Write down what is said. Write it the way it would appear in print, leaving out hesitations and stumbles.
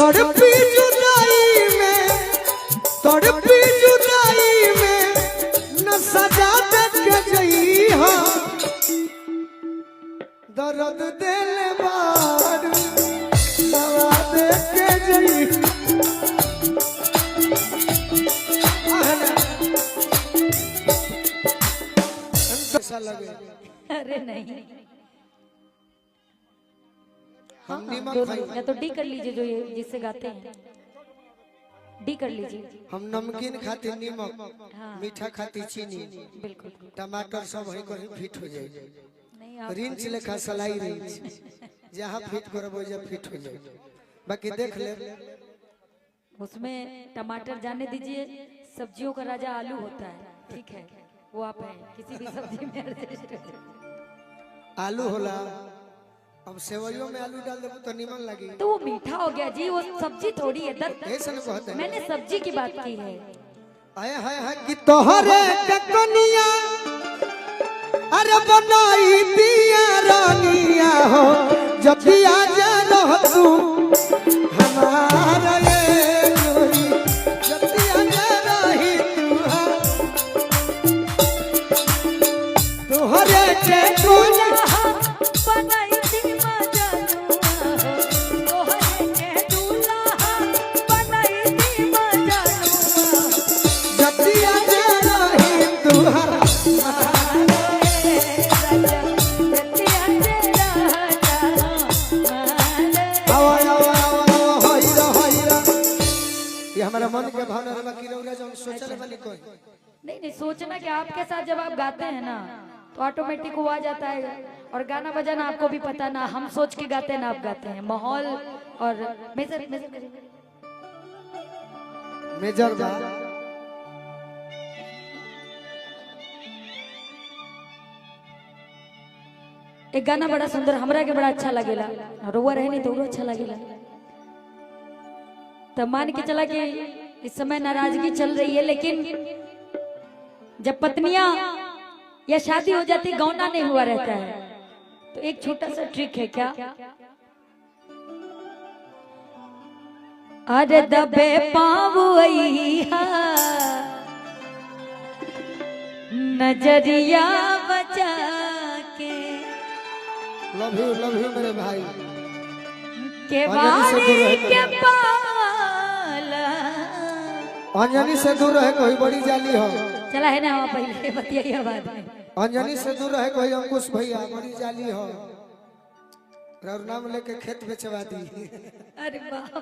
तड़पी जुदाई में, तड़पी जुदाई में न सजा देख गई हो, दर्द दिल बार दवा देख गई। ऐसा लगे अरे नहीं, हम नीमक या तो डी कर लीजिए जो ये जिससे गाते हैं, डी कर लीजिए। हम नमकीन खाते नीमक, हाँ। मीठा खाते चीनी, बिल्कुल टमाटर सब वही कहीं फिट हो जाए। नहीं आप रिंच लेखा सलाई रिंच जहाँ फिट करबो जब फिट हो जाए। बाकी देख ले उसमें टमाटर जाने दीजिए, सब्जियों का राजा आलू होता है, ठीक है वो आप हैं, किसी भी सब्जी में एडजस्ट हो जाए। आलू होला, अब सेवइयों में आलू डाल देबो तो नीमन लगी। तो वो मीठा हो गया जी, वो सब्जी थोड़ी है ऐसा नहीं कहते हैं। मैंने सब्जी की बात की है। आए हाय हाय कि तोहरे के कनिया अरे बनाई दिया रानिया हो, जब भी आ जा रह तू हमारा ये गोरी, जब भी आ जा रही तू तोहरे के कनिया बनाई थी मजानुआ, तोहरे के दूल्हा बनाई थी मजानुआ, जब भी आ जा रही तू हमारा मन के भावना रहा कि रौरा जो सोचले वाली कोई नहीं नहीं सोचना कि आपके साथ जब आप गाते हैं ना तो ऑटोमेटिक वो आ जाता है। और गाना बजाना आपको भी पता ना, हम सोच के गाते हैं ना आप गाते हैं, माहौल और मेजर मेजर बा एक गाना बड़ा सुंदर हमरा के बड़ा अच्छा लगेला, रोवा रहे नहीं तो वो अच्छा लगेला। तो मान के चला कि इस समय नाराजगी चल रही है, लेकिन जब पत्नियां या शादी हो जाती गौना नहीं हुआ रहता है, तो एक छोटा सा ट्रिक है क्या, अरे दबे पावैया नजरिया बचा के, लव यू मेरे भाई के वाणी के पाला। अंजनी से दूर रहे कोई बड़ी जाली हो, चला है ना वहाँ पहले बतिया बात में। अंजनी से दूर रहे कोई अंकुश भैया बड़ी जाली हो, और नाम लेके खेत बेचवा दी। अरे वाह।